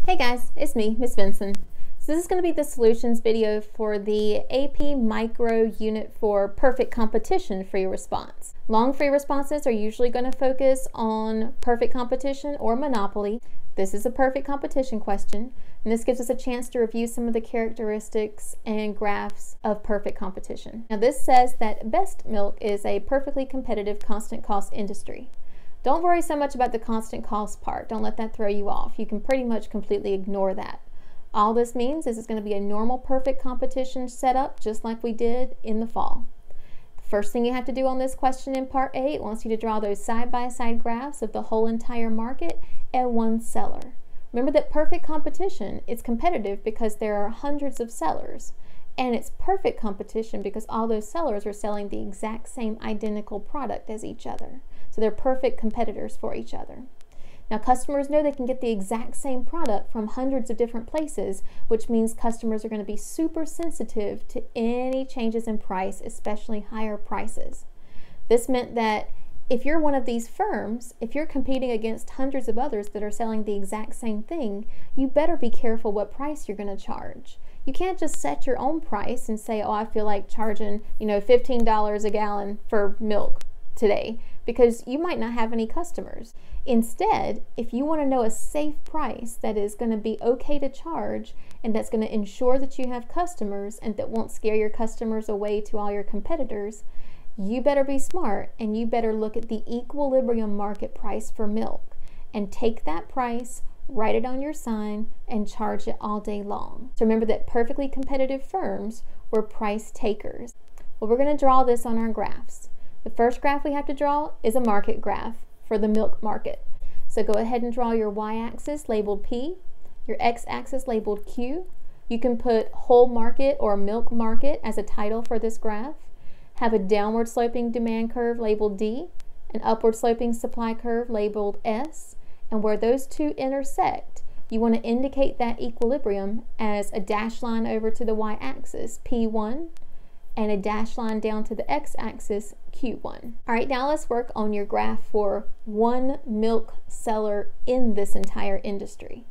Hey guys, it's me, Miss Benson. So this is going to be the solutions video for the AP Micro Unit for Perfect Competition free response. Long free responses are usually going to focus on perfect competition or monopoly. This is a perfect competition question, and this gives us a chance to review some of the characteristics and graphs of perfect competition. Now this says that best milk is a perfectly competitive constant cost industry. Don't worry so much about the constant cost part. Don't let that throw you off. You can pretty much completely ignore that. All this means is it's going to be a normal perfect competition setup just like we did in the fall. The first thing you have to do on this question in part A, it wants you to draw those side-by-side graphs of the whole entire market and one seller. Remember that perfect competition is competitive because there are hundreds of sellers, and it's perfect competition because all those sellers are selling the exact same identical product as each other. So they're perfect competitors for each other. Now customers know they can get the exact same product from hundreds of different places, which means customers are going to be super sensitive to any changes in price, especially higher prices. This meant that if you're one of these firms, if you're competing against hundreds of others that are selling the exact same thing, you better be careful what price you're going to charge. You can't just set your own price and say, oh, I feel like charging, $15 a gallon for milk today, because you might not have any customers. Instead, if you want to know a safe price that is going to be okay to charge and that's going to ensure that you have customers and that won't scare your customers away to all your competitors, you better be smart and you better look at the equilibrium market price for milk and take that price, write it on your sign, and charge it all day long. So remember that perfectly competitive firms were price takers. Well, we're going to draw this on our graphs. The first graph we have to draw is a market graph for the milk market. So go ahead and draw your y-axis labeled P, your x-axis labeled Q. You can put whole market or milk market as a title for this graph. Have a downward sloping demand curve labeled D, an upward sloping supply curve labeled S, and where those two intersect, you want to indicate that equilibrium as a dashed line over to the y-axis, P1, and a dashed line down to the x-axis, Q1. All right, now let's work on your graph for one milk seller in this entire industry.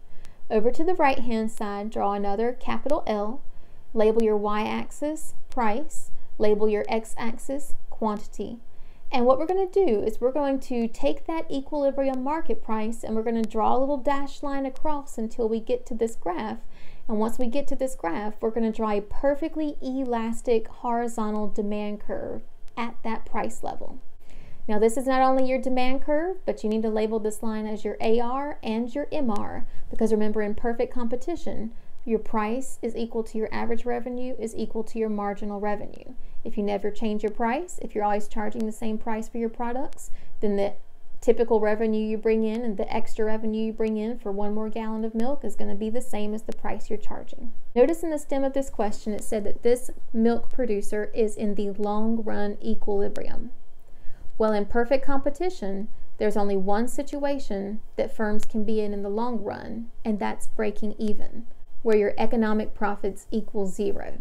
Over to the right-hand side, draw another capital L, label your y-axis, price, label your x-axis, quantity. And what we're going to do is we're going to take that equilibrium market price and we're going to draw a little dashed line across until we get to this graph. And once we get to this graph, we're going to draw a perfectly elastic horizontal demand curve at that price level. Now this is not only your demand curve, but you need to label this line as your AR and your MR, because remember, in perfect competition, your price is equal to your average revenue is equal to your marginal revenue. If you never change your price, if you're always charging the same price for your products, then the typical revenue you bring in and the extra revenue you bring in for one more gallon of milk is going to be the same as the price you're charging. Notice in the stem of this question it said that this milk producer is in the long run equilibrium. Well, in perfect competition, there's only one situation that firms can be in the long run, and that's breaking even, where your economic profits equal zero.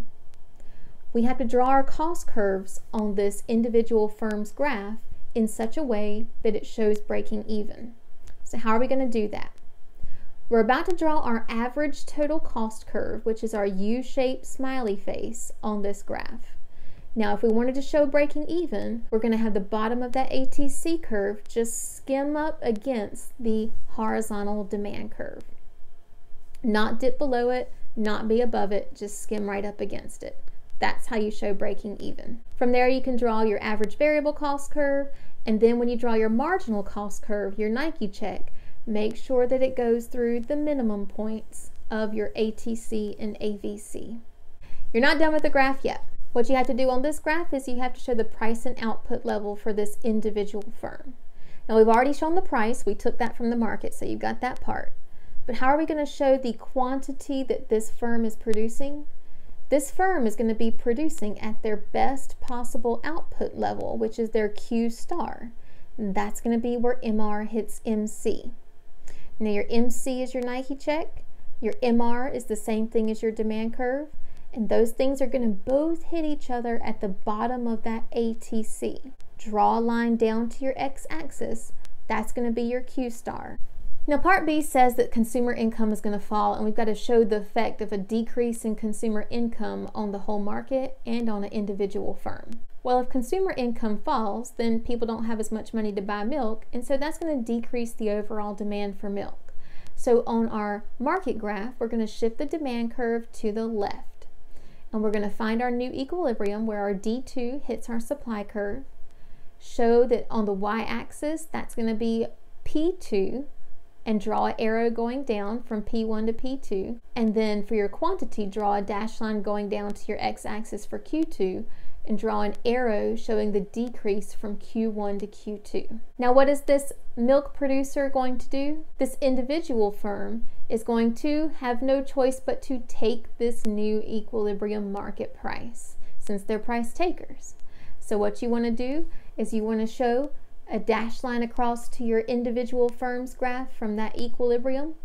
We have to draw our cost curves on this individual firm's graph in such a way that it shows breaking even. So how are we going to do that? We're about to draw our average total cost curve, which is our U-shaped smiley face on this graph. Now, if we wanted to show breaking even, we're going to have the bottom of that ATC curve just skim up against the horizontal demand curve. Not dip below it, not be above it, just skim right up against it. That's how you show breaking even. From there, you can draw your average variable cost curve, and then when you draw your marginal cost curve, your Nike check, make sure that it goes through the minimum points of your ATC and AVC. You're not done with the graph yet. What you have to do on this graph is you have to show the price and output level for this individual firm. Now we've already shown the price, we took that from the market, so you got that part. But how are we going to show the quantity that this firm is producing? This firm is going to be producing at their best possible output level, which is their Q star. That's going to be where MR hits MC. Now your MC is your Nike check, your MR is the same thing as your demand curve, and those things are going to both hit each other at the bottom of that ATC. Draw a line down to your x-axis, that's going to be your Q star. Now part B says that consumer income is going to fall, and we've got to show the effect of a decrease in consumer income on the whole market and on an individual firm. Well, if consumer income falls, then people don't have as much money to buy milk, and so that's going to decrease the overall demand for milk. So on our market graph, we're going to shift the demand curve to the left, and we're going to find our new equilibrium where our D2 hits our supply curve, show that on the y-axis that's going to be P2, and draw an arrow going down from P1 to P2, and then for your quantity, draw a dashed line going down to your x-axis for Q2, and draw an arrow showing the decrease from Q1 to Q2. Now what is this milk producer going to do? This individual firm is going to have no choice but to take this new equilibrium market price, since they're price takers. So what you want to do is you want to show a dashed line across to your individual firm's graph from that equilibrium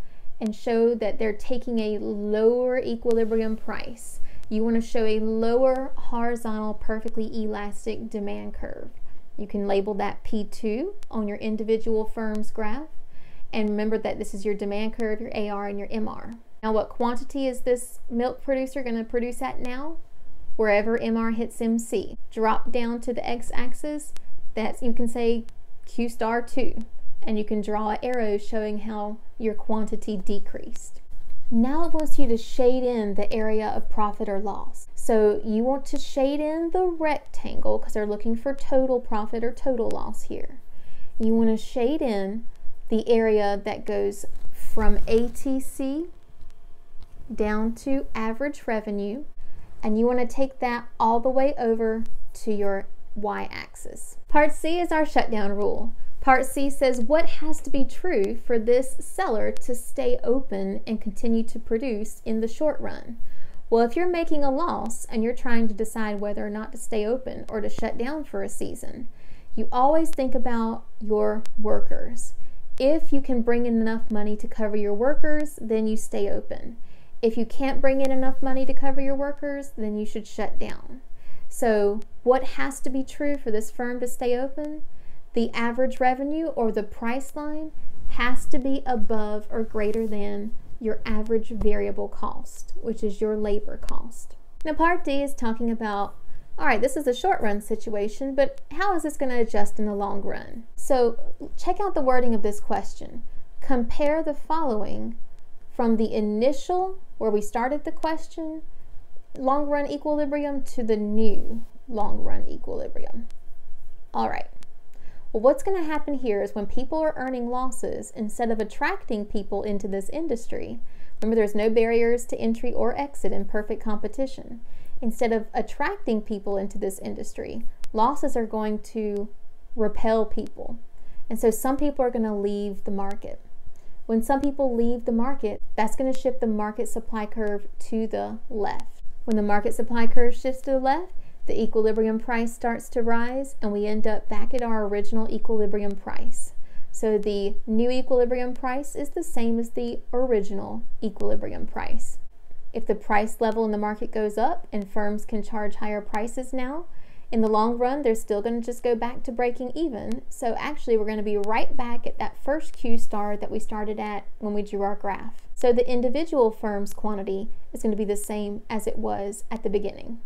and show that they're taking a lower equilibrium price. You want to show a lower horizontal, perfectly elastic demand curve. You can label that P2 on your individual firm's graph, and remember that this is your demand curve, your AR, and your MR. Now what quantity is this milk producer going to produce at now? Wherever MR hits MC. Drop down to the x-axis, that's, you can say Q star 2, and you can draw an arrow showing how your quantity decreased. Now it wants you to shade in the area of profit or loss. So you want to shade in the rectangle because they're looking for total profit or total loss here. You want to shade in the area that goes from ATC down to average revenue, and you want to take that all the way over to your y-axis. Part C is our shutdown rule. Part C says what has to be true for this seller to stay open and continue to produce in the short run. Well, if you're making a loss and you're trying to decide whether or not to stay open or to shut down for a season, you always think about your workers. If you can bring in enough money to cover your workers, then you stay open. If you can't bring in enough money to cover your workers, then you should shut down. So what has to be true for this firm to stay open? The average revenue or the price line has to be above or greater than your average variable cost, which is your labor cost. Now part D is talking about, all right, this is a short run situation, but how is this going to adjust in the long run? So check out the wording of this question. Compare the following from the initial, where we started the question, long run equilibrium, to the new long run equilibrium. All right. Well, what's going to happen here is when people are earning losses, instead of attracting people into this industry, remember there's no barriers to entry or exit in perfect competition. Instead of attracting people into this industry, losses are going to repel people. And so some people are going to leave the market. When some people leave the market, that's going to shift the market supply curve to the left. When the market supply curve shifts to the left, the equilibrium price starts to rise, and we end up back at our original equilibrium price. So the new equilibrium price is the same as the original equilibrium price. If the price level in the market goes up and firms can charge higher prices now, in the long run, they're still going to just go back to breaking even. So actually, we're going to be right back at that first Q star that we started at when we drew our graph. So the individual firm's quantity is going to be the same as it was at the beginning.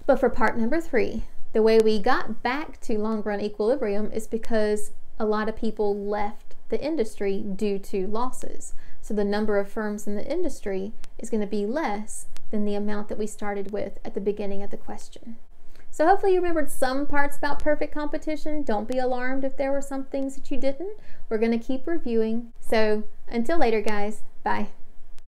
But for part number 3, the way we got back to long run equilibrium is because a lot of people left the industry due to losses. So the number of firms in the industry is going to be less than the amount that we started with at the beginning of the question. So hopefully you remembered some parts about perfect competition. Don't be alarmed if there were some things that you didn't. We're going to keep reviewing. So until later, guys. Bye.